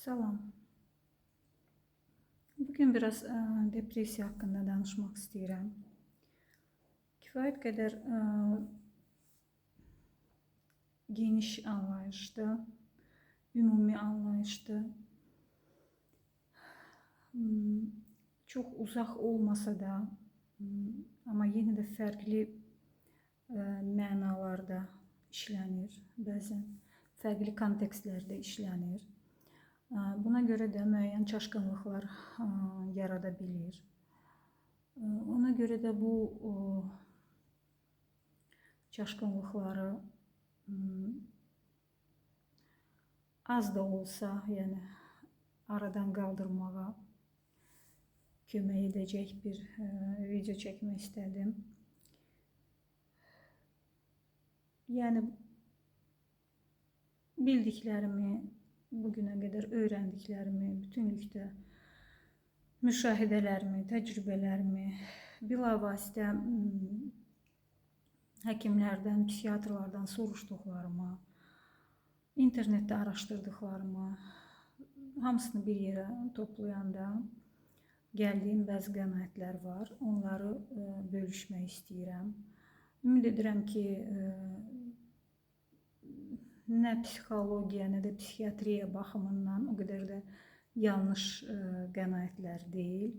Salam. Bugün biraz depresiya hakkında danışmaq istəyirəm. Kifayət qədər geniş anlayışdır, ümumi anlayışdır. Çox uzaq olmasa da, amma yenə də fərqli mənalarda işlənir, bəzən fərqli kontekstlərdə işlənir. Buna görə də müəyyən çaşqınlıqlar yarada bilir. Ona görə də bu çaşqınlıqları az da olsa, yəni aradan qaldırmağa kömək edəcək bir video çəkmək istədim. Yəni bildiklərimi, bugünə qədər öyrəndiklərimi, bütünlükdə müşahidələrimi, təcrübələrimi, bilavasitə həkimlərdən, psixiatrlardan soruşduqlarımı, internetdə araşdırdıqlarımı, hamısını bir yerə toplayanda gəldiyim bəzi qənaətlər var. Onları bölüşmək istəyirəm. Ümid edirəm ki, nə psixologiya, nə də psixiatriya baxımından o qədər də yanlış qənaətlər deyil.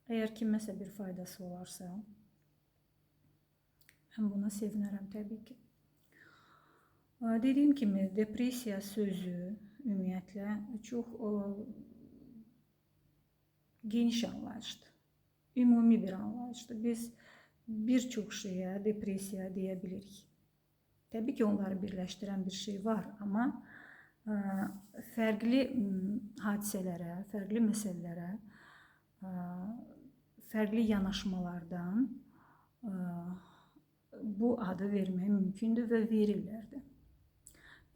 Əgər kiməsə bir faydası olarsa, mən buna sevinərəm təbii ki. Dediyim kimi, depresiya sözü ümumiyyətlə çox geniş anlayışdır, ümumi bir anlayışdır. Biz bir çox şeyə depresiya deyə bilirik. Təbii ki, onları birləşdirən bir şey var, amma fərqli hadisələrə, fərqli məsələlərə, fərqli yanaşmalardan bu adı vermək mümkündür və verirlər də.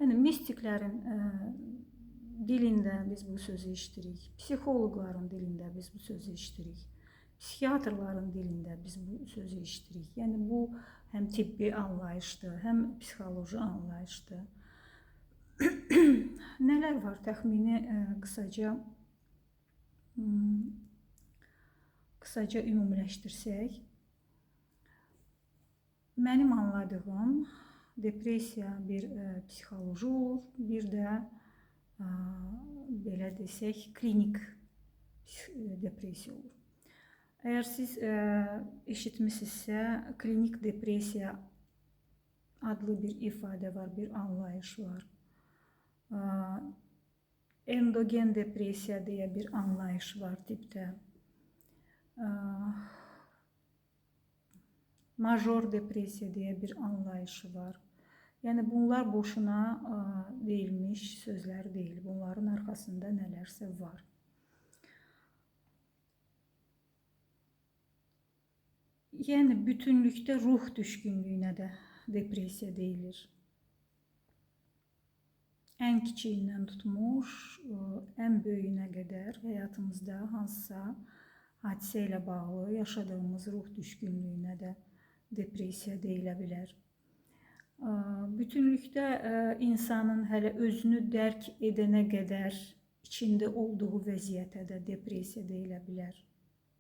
Yəni, mistiklərin dilində biz bu sözü işitirik, psixoloqların dilində biz bu sözü işitirik, psixiatrların dilində biz bu sözü işitirik. Yəni, bu həm tibbi anlayışdır, həm psixoloji anlayışdır. Nələr var? Təxmini qısaca ümumiləşdirsək, mənim anladığım depresiya bir psixoloji olur, bir də belə desək, klinik depresiya olur. Əgər siz eşitmişsinizsə, klinik depresiya adlı bir ifadə var, bir anlayış var. Endogen depresiya deyə bir anlayış var tipdə. Major depresiya deyə bir anlayışı var. Yəni, bunlar boşuna deyilmiş sözlər deyil. Bunların arxasında nələrsə var. Yəni, bütünlükdə ruh düşkünlüyünə də depresiya deyilir. Ən kiçiyindən tutmuş, ən böyüyünə qədər həyatımızda hansısa hadisə ilə bağlı yaşadığımız ruh düşkünlüyünə də depresiya deyilə bilər. Bütünlükdə insanın hələ özünü dərk edənə qədər içində olduğu vəziyyətə də depresiya deyilə bilər.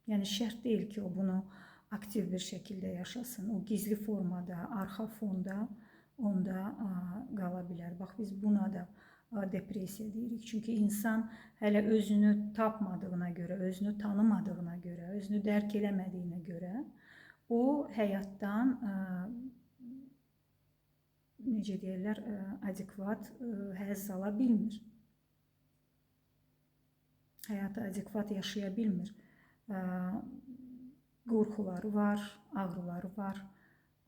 Yəni, şərt deyil ki, o bunu aktiv bir şəkildə yaşasın. O gizli formada, arxa fonda onda qala bilər. Bax, biz buna da depresiya deyirik. Çünki insan hələ özünü tapmadığına görə, özünü tanımadığına görə, özünü dərk eləmədiyinə görə o həyatdan necə deyirlər, adekvat həzz ala bilmir. Həyatı adekvat yaşaya bilmir. Qorxuları var, ağrıları var.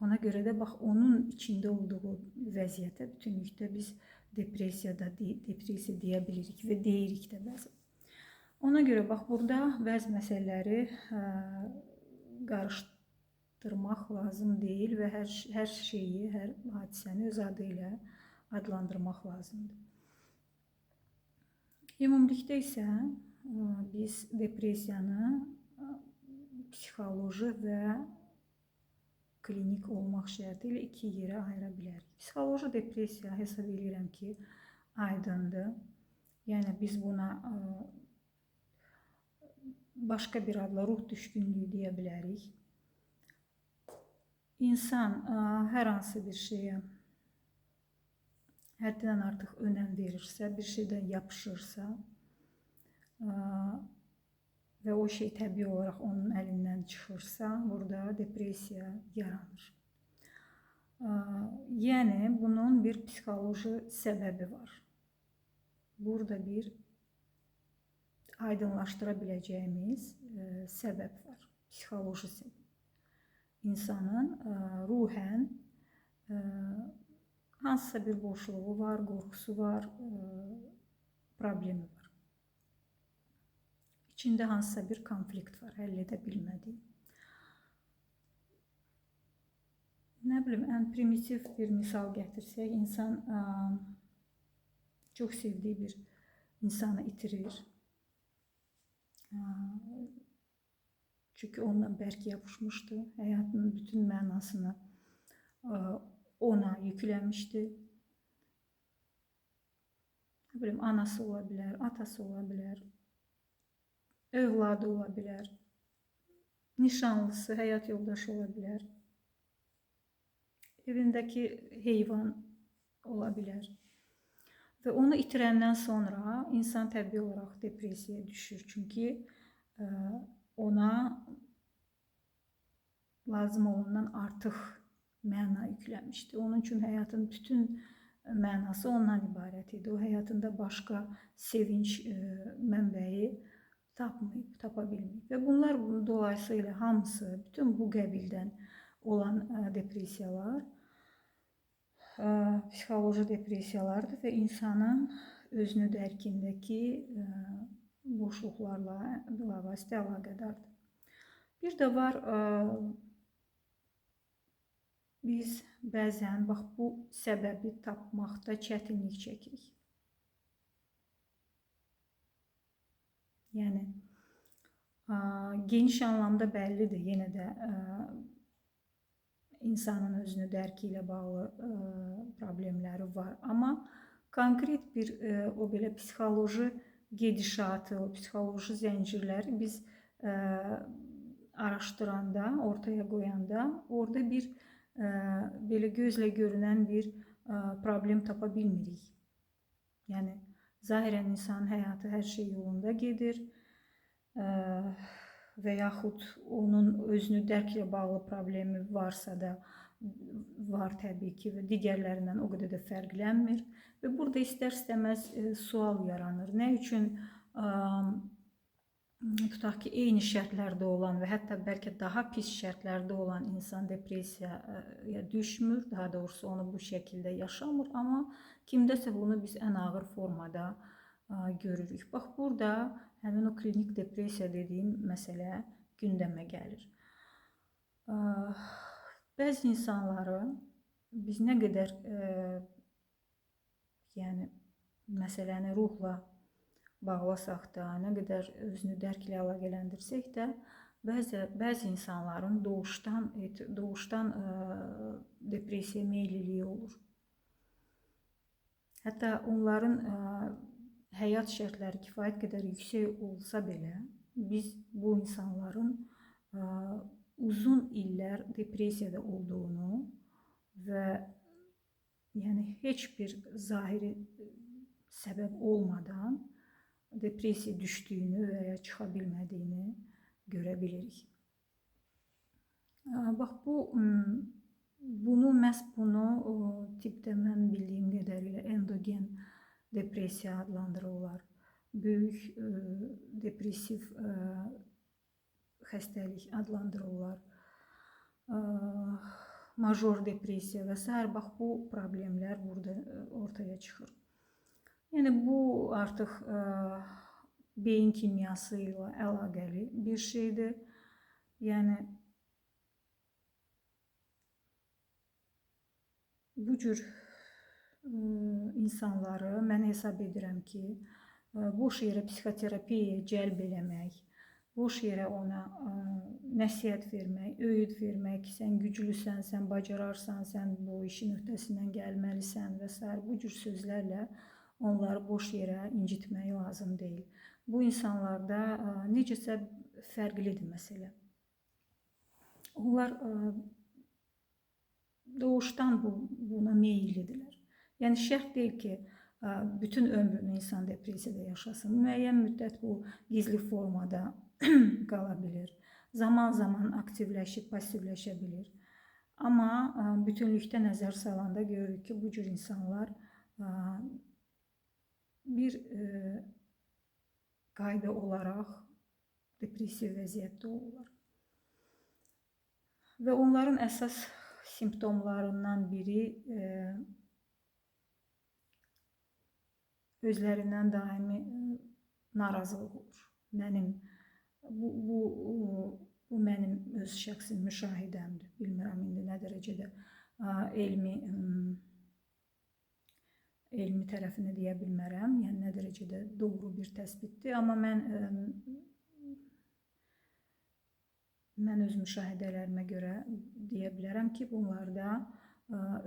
Ona görə də bax, onun içində olduğu vəziyyətə bütünlükdə biz depresiya deyə bilirik və deyirik də bəzən. Ona görə bax, burada bəzi məsələləri qarışdırmaq lazım deyil və hər şeyi, hər hadisəni öz adı ilə adlandırmaq lazımdır. Ümumilikdə isə biz depresiyanı psixoloji və klinik olmaq şərti ilə iki yerə ayıra bilərik. Psixoloji depressiya hesab edirəm ki, aydındır. Yəni biz buna başqa bir adla ruh düşkünlüyü deyə bilərik. İnsan hər hansı bir şeyə həddindən artıq önəm verirsə, bir şeydən yapışırsa və o şey təbii olaraq onun əlindən çıxırsa, burada depressiya yaranır. Yəni, bunun bir psixoloji səbəbi var. Burada bir aydınlaşdıra biləcəyimiz səbəb var, psixoloji səbəb. İnsanın ruhən hansısa bir boşluğu var, qorxusu var, problemi var. İçində hansısa bir konflikt var, həll edə bilmədiyi. Nə bilim, ən primitiv bir misal gətirsək, insan çox sevdiyi bir insanı itirir. Çünki ondan bərk yapışmışdı, həyatının bütün mənasını ona yükləmişdi. Nə bilim, anası ola bilər, atası ola bilər, övladı ola bilər, nişanlısı, həyat yoldaşı ola bilər, evindəki heyvan ola bilər. Və onu itirəndən sonra insan təbii olaraq depressiyaya düşür. Çünki ona lazım olandan artıq məna yükləmişdi. Onun üçün həyatın bütün mənası ondan ibarət idi. O həyatında başqa sevinç mənbəyi tapmayıb, tapa bilməyib. Və bunlar dolayısıyla hamısı, bütün bu qəbildən olan depressiyalar psixoloji depressiyalardır və insanın özünü dərkindəki boşluqlarla bilavasitə əlaqədardır. Bir də var, biz bəzən bu səbəbi tapmaqda çətinlik çəkirik. Yəni, geniş anlamda bəllidir, yenə də insanın özünü dərki ilə bağlı problemləri var. Amma konkret bir o belə psixoloji gedişatı, o psixoloji zəncirləri biz araşdıranda, ortaya qoyanda orada bir belə gözlə görünən bir problem tapa bilmirik. Yəni, zahirən insanın həyatı, hər şey yolunda gedir və yaxud onun özünü dərklə bağlı problemi varsa da var təbii ki və digərlərindən o qədər də fərqlənmir. Və burada istər-istəməz sual yaranır. Nə üçün tutaq ki, eyni şərtlərdə olan və hətta bəlkə daha pis şərtlərdə olan insan depressiyaya düşmür, daha doğrusu onu bu şəkildə yaşamır, amma kimdəsə bunu biz ən ağır formada görürük. Bax, burada həmin o klinik depressiya dediyim məsələ gündəmə gəlir. Bəzi insanları biz nə qədər yəni, məsələni ruhla bağlasaq da, nə qədər özünü dərklə əlaqələndirsək də, bəzi insanların doğuşdan depressiya meyliliyi olur. Hətta onların həyat şərtləri kifayət qədər yüksək olsa belə, biz bu insanların uzun illər depressiyada olduğunu və yəni heç bir zahiri səbəb olmadan depressiya düşdüyünü və ya çıxa bilmədiyini görə bilirik. Bax, məhz bunu tipdə mən bildiyim qədərilə endogen depressiya adlandırırlar. Böyük depressiv xəstəlik adlandırırlar. Major depressiya və s. Bax, bu problemlər burada ortaya çıxır. Yəni, bu artıq beyin kimyası ilə əlaqəli bir şeydir. Yəni, bu cür insanları mən hesab edirəm ki, boş yerə psixoterapiyaya cəlb eləmək boş yerə ona nəsihət vermək, öyüd vermək, sən güclüsən, sən bacararsan, sən bu işin öhdəsindən gəlməlisən və s. bu cür sözlərlə onları boş yerə incitmək lazım deyil. Bu insanlarda necəsə fərqlidir məsələ. Onlar doğuşdan buna meyillidirlər. Yəni şərt deyil ki, bütün ömrünü insan depressiyada yaşasın. Müəyyən müddət bu gizli formada qala bilir. Zaman-zaman aktivləşib, passivləşə bilir. Amma bütünlükdə nəzər salanda görürük ki, bu cür insanlar bir qayda olaraq depressiv vəziyyətdə olurlar. Və onların əsas simptomlarından biri özlərindən daimi narazılıq olur. Bu mənim öz şəxsi müşahidəmdir. Bilmirəm indi nə dərəcədə elmi tərəfini deyə bilmərəm. Yəni nə dərəcədə doğru bir təsbitdir. Amma mən öz müşahidələrimə görə deyə bilərəm ki, bunlarda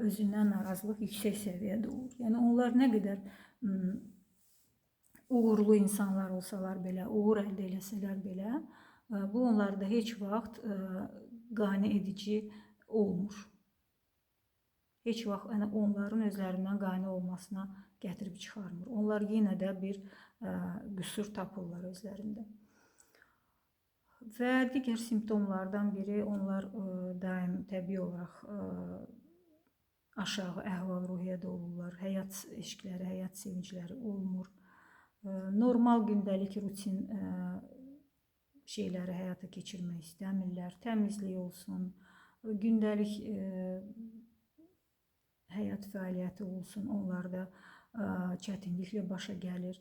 özündən narazılıq yüksək səviyyədə olur. Yəni onlar nə qədər uğurlu insanlar olsalar belə, uğur əldə eləsələr belə, bu onlarda heç vaxt qane edici olmur. Heç vaxt onların özlərindən qane olmasına gətirib çıxarmır. Onlar yenə də bir qüsur tapırlar özlərində. Və digər simptomlardan biri onlar daim təbii olaraq aşağı əhval-ruhiyyədə olurlar. Həyat eşqləri, həyat sevincləri olmur. Normal gündəlik rutin şeyləri həyata keçirmək istəmirlər. Təmizlik olsun, gündəlik həyat fəaliyyəti olsun, onlarda çətinliklə başa gəlir.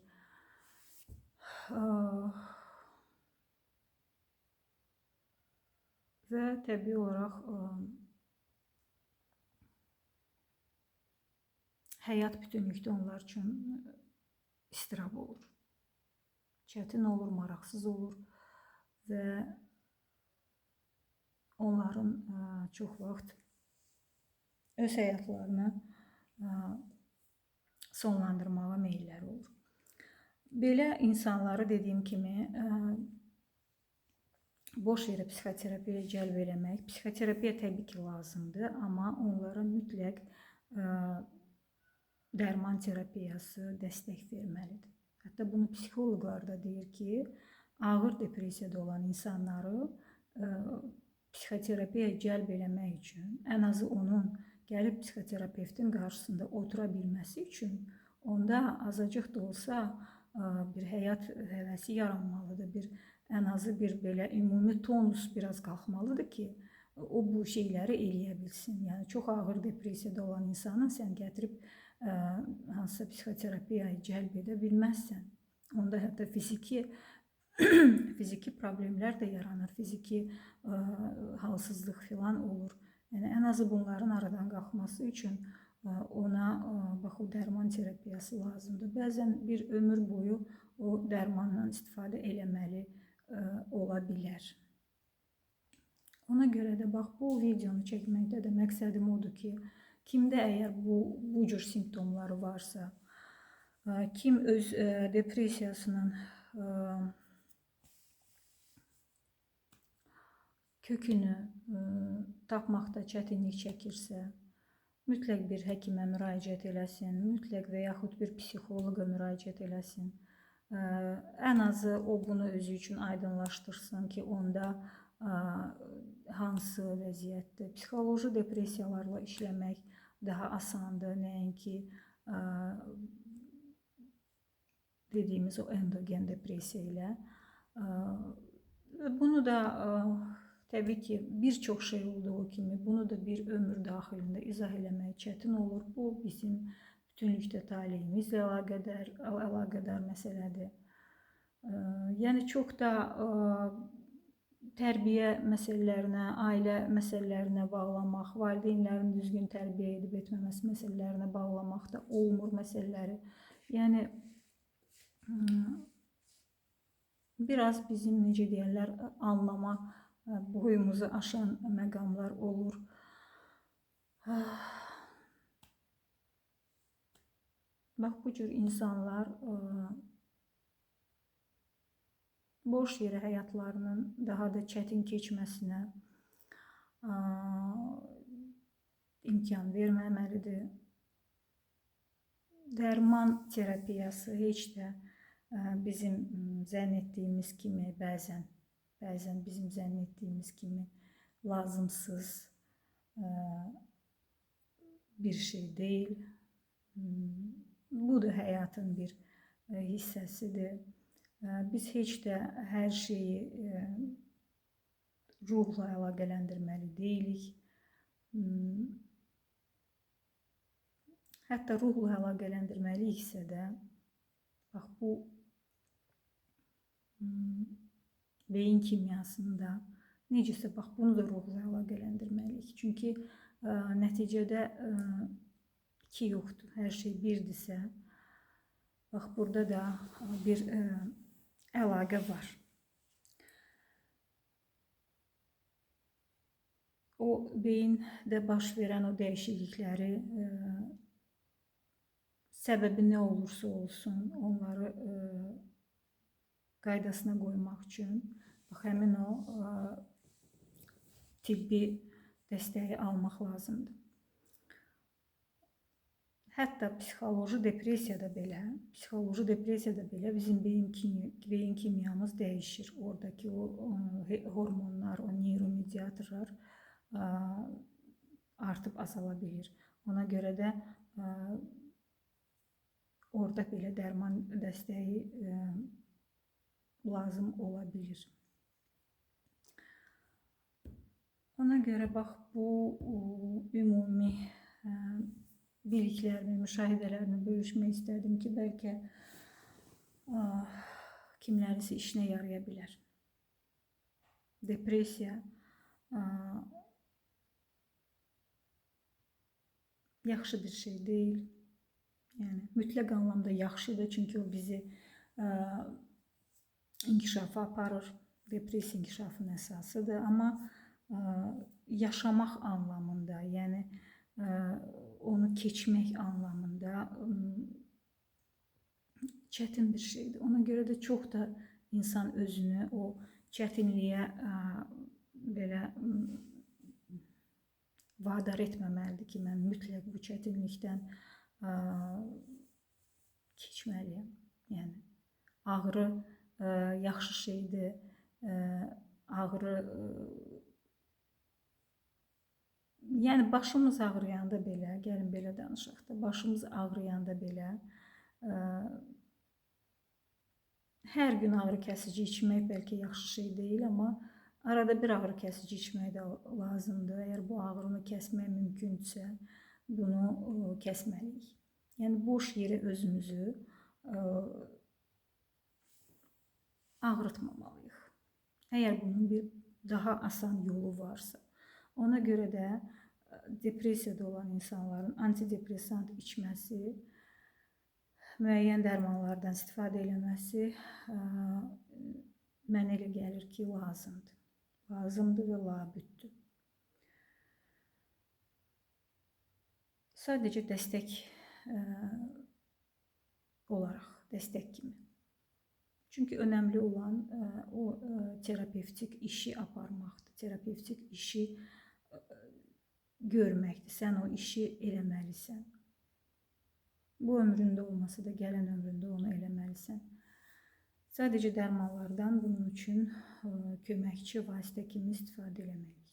Və təbii olaraq həyat bütünlükdə onlar üçün istirab olur. Çətin olur, maraqsız olur və onların çox vaxt öz həyatlarını sonlandırmağa meyilləri olur. Belə insanları dediyim kimi boş yerə psixoterapiyaya cəlb eləmək, psixoterapiya təbii ki lazımdır, amma onlara mütləq dərman terapiyası dəstək verməlidir. Hətta bunu psixoloqlar da deyir ki, ağır depressiyada olan insanları psixoterapiyaya cəlb eləmək üçün, ən azı onun gəlib psixoterapevtin qarşısında otura bilməsi üçün onda azacıq da olsa bir həyat həvəsi yaranmalıdır, ən azı bir belə ümumi tonus biraz qalxmalıdır ki, o bu şeyləri eləyə bilsin. Yəni çox ağır depressiyada olan insanı sən gətirib hansısa psixoterapiyaya cəlb edə bilməzsən. Onda hətta fiziki problemlər də yaranır, fiziki halsızlıq filan olur. Yəni ən azı bunların aradan qalxması üçün ona bax o dərman terapiyası lazımdır. Bəzən bir ömür boyu o dərmandan istifadə eləməli ola bilər. Ona görə də bax bu videonu çəkməkdə də məqsədim odur ki, kimdə əgər bu cür simptomları varsa, kim öz depressiyasının kökünü tapmaqda çətinlik çəkirsə, mütləq bir həkimə müraciət eləsin, mütləq və yaxud bir psixoloqa müraciət eləsin. Ən azı o bunu özü üçün aydınlaşdırsın ki, onda hansı vəziyyətdir. Psixoloji depressiyalarla işləmək daha asandır, nəinki dediyimiz o endogen depressiya ilə. Bunu da təbii ki, bir çox şey olduğu kimi bunu da bir ömür daxilində izah eləmək çətin olur. Bu bizim bütünlükdə taleyimizlə əlaqədar məsələdir. Yəni çox da tərbiyə məsələlərinə, ailə məsələlərinə bağlamaq, valideynlərin düzgün tərbiyə edib etməməsi məsələlərinə bağlamaq da olmur məsələləri. Yəni biraz bizim necə deyirlər, anlama boyumuzu aşan məqamlar olur. Bax, bu cür insanlar boş yerə həyatlarının daha da çətin keçməsinə imkan verməməlidir. Dərman terapiyası heç də bizim zənn etdiyimiz kimi bəzən bizim zənn etdiyimiz kimi lazımsız bir şey deyil. Bu da həyatın bir hissəsidir. Biz heç də hər şeyi ruhla əlaqələndirməli deyilik. Hətta ruhla əlaqələndirməliyiksə də, bax, bu beyin kimyasında necəsə, bax, bunu da ruhla əlaqələndirməliyik. Çünki nəticədə iki yoxdur, hər şey birdirsə, bax, burada da bir əlaqə var. O beyində baş verən o dəyişiklikləri səbəbi nə olursa olsun, onları qaydasına qoymaq üçün bax, həmin o tibbi dəstəyi almaq lazımdır. Hətta psixoloji depressiyada belə bizim beyin kimyamız dəyişir. Oradakı o hormonlar, o neyromediatorlar artıb azala bilir. Ona görə də orada belə dərman dəstəyi lazım ola bilir. Ona görə bax, bu ümumi biliklərimi, müşahidələrimi bölüşmək istədim ki, bəlkə kimlərisə işinə yaraya bilər. Depressiya yaxşı bir şey deyil. Yəni, mütləq anlamda yaxşıdır, çünki o bizi inkişafa aparır. Depressiya inkişafın əsasıdır, amma yaşamaq anlamında, yəni onu keçmək anlamında çətin bir şeydir. Ona görə də çox da insan özünü o çətinliyə belə vadar etməməlidir ki, mən mütləq bu çətinlikdən keçməliyəm. Yəni, ağrı yaxşı şeydir. Ağrı, yəni başımız ağrıyanda belə, gəlin belə danışaq da, başımız ağrıyanda belə hər gün ağrı kəsici içmək bəlkə yaxşı şey deyil, amma arada bir ağrı kəsici içmək də lazımdır. Əgər bu ağrını kəsmək mümkündürsə, bunu kəsməliyik. Yəni, boş yerə özümüzü ağrıtmamalıyıq. Əgər bunun bir daha asan yolu varsa. Ona görə də depressiyada olan insanların antidepressant içməsi, müəyyən dərmanlardan istifadə eləməsi mənə elə gəlir ki, lazımdır. Lazımdır və labüddür. Sadəcə dəstək olaraq, dəstək kimi. Çünki önəmli olan o terapevtik işi aparmaqdır, terapevtik işi görməkdir. Sən o işi eləməlisən. Bu ömründə olmasa da gələn ömründə onu eləməlisən. Sadəcə dərmanlardan bunun üçün köməkçi vasitə kimi istifadə eləmək.